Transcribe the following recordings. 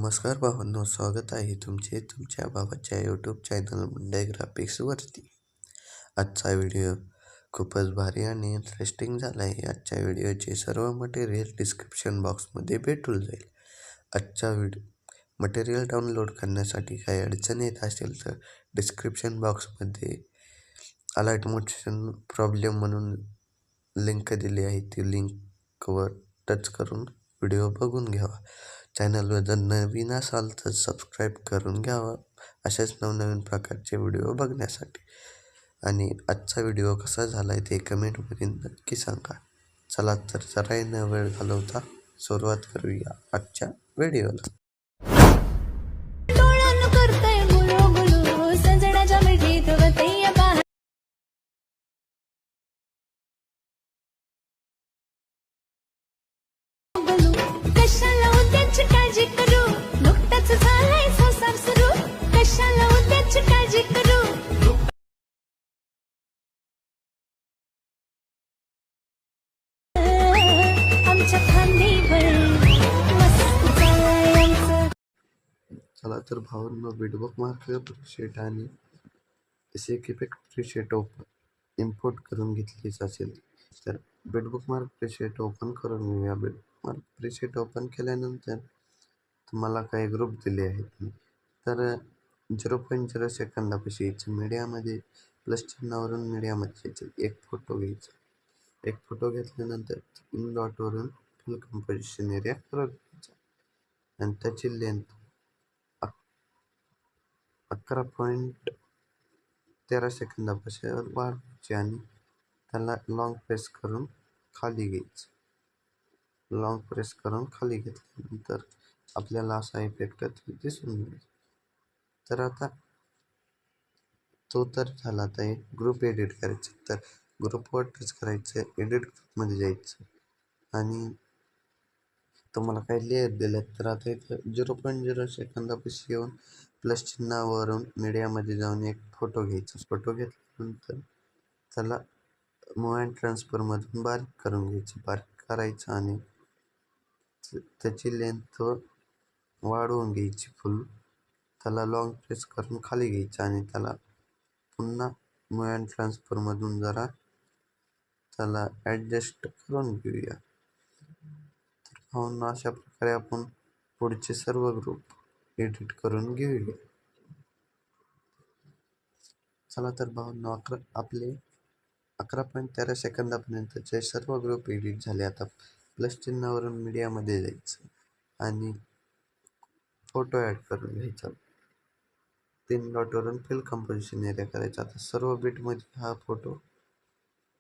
नमस्कार भावांनो, स्वागत आहे तुमचे तुमच्या भावाच्या यूट्यूब चॅनल मंडे ग्राफिक्सवरती. आजचा व्हिडिओ खूपच भारी आणि इंटरेस्टिंग झाला आहे. आजच्या व्हिडिओचे सर्व मटेरियल डिस्क्रिप्शन बॉक्समध्ये भेटून जाईल. आजचा मटेरियल डाउनलोड करण्यासाठी काही अडचण येत असेल तर डिस्क्रिप्शन बॉक्समध्ये अलर्ट मोशन प्रॉब्लेम म्हणून लिंक दिली आहे. ती लिंकवर टच करून व्हिडिओ बघून घ्यावा. चॅनलवर जर नवीन असाल तर सबस्क्राईब करून घ्यावा अशाच नवनवीन प्रकारचे व्हिडिओ बघण्यासाठी. आणि आजचा व्हिडिओ कसा झाला आहे ते कमेंटमध्ये नक्की सांगा. चला तर जराही न वेळ घालवता सुरुवात करूया आजच्या व्हिडिओला. चला तर भावांनो, बिटबुक मार्कर प्रीसेट आणि शेक इफेक्ट प्रीसेट इम्पोर्ट करून घेतलीच असेल तर बिटबुक मार्क प्रीसेट ओपन करून घेऊया. बिटबुक मार्क प्रीसेट ओपन केल्यानंतर तुम्हाला काही ग्रुप दिले आहेत. तर 0.0 सेकंदापाशी यायचं, मीडियामध्ये प्लस चिन्हावरून मीडियामध्ये यायचं, एक फोटो घ्यायचा. एक फोटो घेतल्यानंतर 3 डॉटवरून फुल कंपोजिशन एरिया करत घ्यायचा आणि त्याची लेंथ 11.13 सेकंदापासून वाढवायची आणि त्याला लॉंग प्रेस करून खाली घ्यायचं. लॉंग प्रेस करून खाली घेतल्यानंतर आपल्याला असा इफेक्ट दिसून येईल. तर आता तो तर झाला. आता एक ग्रुप एडिट करायचं, तर ग्रुपवर टच करायचं, एडिट ग्रुपमध्ये जायचं आणि तुम्हाला काही लेअर दिलेत. तर आता इथं 0.0 सेकंदापाशी येऊन प्लस चिन्हावरून मीडियामध्ये जाऊन एक फोटो घ्यायचा. फोटो घेतल्यानंतर त्याला मूव अँड ट्रान्सफरमधून बारीक करून घ्यायचं. बारीक करायचं आणि त्याची लेंथ वाढवून घ्यायची फुल. त्याला लॉंग प्रेस करून खाली घ्यायचं आणि त्याला पुन्हा मूव अँड ट्रान्सफरमधून जरा त्याला ॲडजस्ट करून घेऊया. तर अशा प्रकारे आपण पुढचे सर्व ग्रुप एडिट करून घेऊया. चला तर भावांनो, आपले 11.13 सेकंदापर्यंतचे सर्व ग्रुप एडिट झाले. आता प्लस चिन्हावरून मीडियामध्ये जायचं आणि फोटो ॲड करून घ्यायचा. 3 डॉटवरून फिल कंपोजिशन एरिया करायचा. आता सर्व बीटमध्ये हा फोटो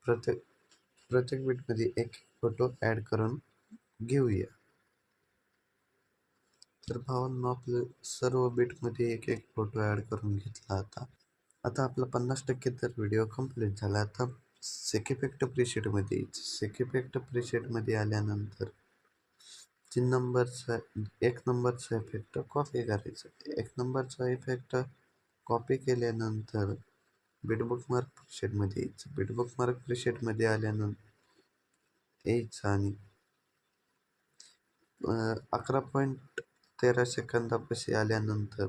प्रत्येक बीटमध्ये एक फोटो ॲड करून घेऊया. तर भावांनो, आपलं सर्व बीटमध्ये एक एक फोटो ॲड करून घेतला. आता आपला 50% तर व्हिडिओ कंप्लीट झाला. आता शेक इफेक्ट प्रीसेटमध्ये यायचं. शेक इफेक्ट प्रीसेटमध्ये आल्यानंतर 1 नंबरचा इफेक्ट कॉपी करायचा. 1 नंबरचा इफेक्ट कॉपी केल्यानंतर बिटबुक मार्क प्रीसेटमध्ये यायचं. बिटबुक मार्क प्रीसेटमध्ये आल्यानंतर यायचं आणि 11.13 सेकंदापाशी आल्यानंतर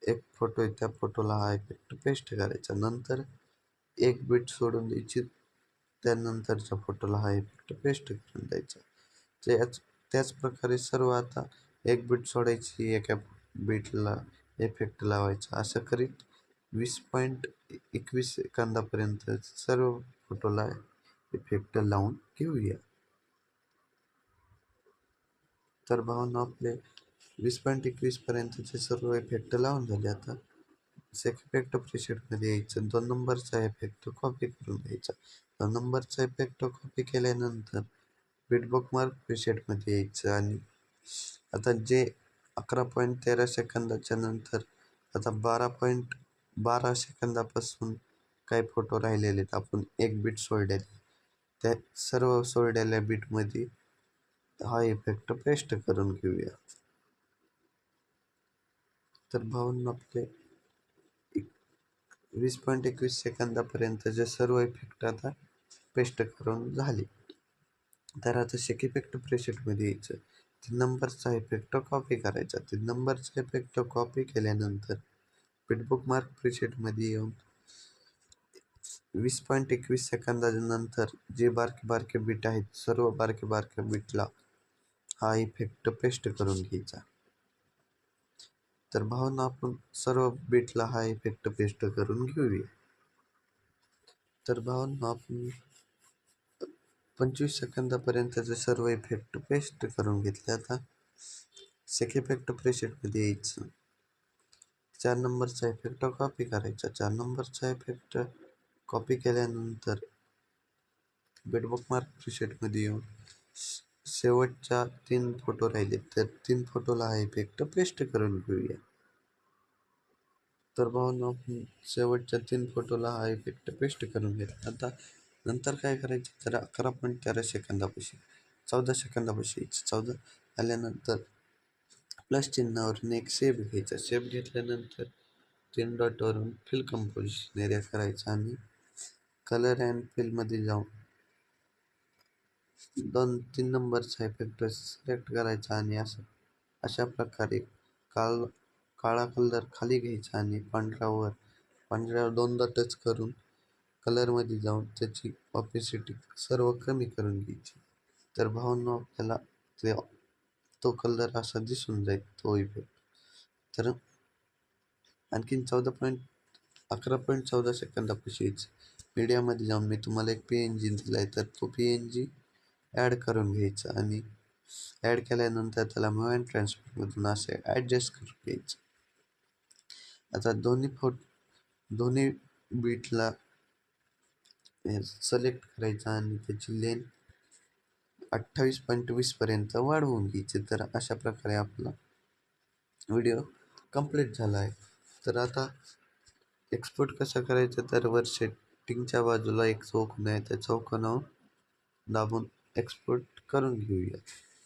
एक फोटो आहे, त्या फोटोला हा इफेक्ट पेस्ट करायचा. नंतर एक बीट सोडून द्यायची, त्यानंतरच्या फोटोला हा इफेक्ट पेस्ट करून द्यायचा. त्याच प्रकारे सर्व आता एक बीट सोडायची, एका बीटला इफेक्ट लावायचा. असं करीत 20.21 सेकंदापर्यंत सर्व फोटोला इफेक्ट लावून घेऊया. तर भावांनो, आपले 20.21 पर्यंतचे सर्व इफेक्ट लावून झाले. आता शेक इफेक्ट प्रीसेटमध्ये यायचं. 2 नंबरचा इफेक्ट कॉपी करून घ्यायचा. 2 नंबरचा इफेक्ट कॉपी केल्यानंतर बिटबुक मार्क प्रीसेटमध्ये यायचं आणि आता जे 11.13 सेकंदाच्या नंतर आता 12.12 सेकंदापासून काही फोटो राहिलेले आहेत. आपण एक बीट सोडलेले, त्या सर्व सोडलेल्या बीटमध्ये हा इफेक्ट पेस्ट करून घेऊया. तर भावांनो, आपले 20.21 सेकंदापर्यंतचे सर्व इफेक्ट आता पेस्ट करून झाले. तर आता शेक इफेक्ट प्रीसेटमध्ये यायचं. 3 नंबरचा इफेक्ट कॉपी करायचा. 3 नंबरचा इफेक्ट कॉपी केल्यानंतर बिट बुकमार्क प्रीसेटमध्ये येऊन 20.21 सेकंदानंतर जे बारके बारके बीट आहेत, सर्व बारके बारक्या बीटला हा इफेक्ट पेस्ट करून घ्यायचा. तर भावांनो, आपण सर्व बीटला हा इफेक्ट पेस्ट करून घेऊया. तर भावांनो, आपण 25 सेकंदापर्यंतचे सर्व इफेक्ट पेस्ट करून घेतले. आता इफेक्ट प्रीसेटमध्ये यायचं. 4 नंबरचा इफेक्ट कॉपी करायचा. 4 नंबरचा इफेक्ट कॉपी केल्यानंतर बिट बुकमार्क प्रीसेटमध्ये येऊन शेवटच्या 3 फोटो राहिले, तर 3 फोटोला हा इफेक्ट पेस्ट करून घेऊया. तर भावांनो, आपण शेवटच्या 3 फोटोला हा इफेक्ट पेस्ट करून घेतला. आता नंतर काय करायचं, तर 11.13 सेकंदापाशी 14 सेकंदापाशी 14 आल्यानंतर प्लस चिन्हावरून एक शेप घ्यायचा. शेप घेतल्यानंतर 3 डॉटवरून फिल कंपोजिशन एरिया करायचा आणि कलर अँड फिलमध्ये जाऊन 3 नंबरचा इफेक्ट सिलेक्ट करायचा आणि अशा प्रकारे काळा कलर खाली घ्यायचा आणि पांढऱ्यावर दोनदा टच करून कलरमध्ये जाऊन त्याची ऑपेसिटी सर्व कमी करून घ्यायची. तर भावांनो, आपल्याला तो कलर असा दिसून जाईल, तो इफेक्ट. तर आणखीन 11.14 सेकंदापाशीच मीडियामध्ये जाऊन मी तुम्हाला एक PNG दिलाय, तर तो PNG ॲड करून घ्यायचा आणि ॲड केल्यानंतर त्याला मूव्ह अँड ट्रान्सफरमधून असे ॲडजस्ट करून घ्यायचं. आता दोन्ही बीटला सिलेक्ट करायचा आणि त्याची लेंथ 28.20 पर्यंत वाढवून घ्यायची. तर अशा प्रकारे आपला व्हिडिओ कंप्लीट झाला आहे. तर आता एक्सपोर्ट कसं करायचं, तर वर सेटिंगच्या बाजूला एक चौकोन आहे, त्या चौकोनावर दाबून एक्सपोर्ट करून घेऊया.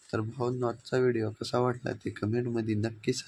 तर भावांनो, आजचा व्हिडिओ कसा वाटला ते कमेंटमध्ये नक्की सांगा.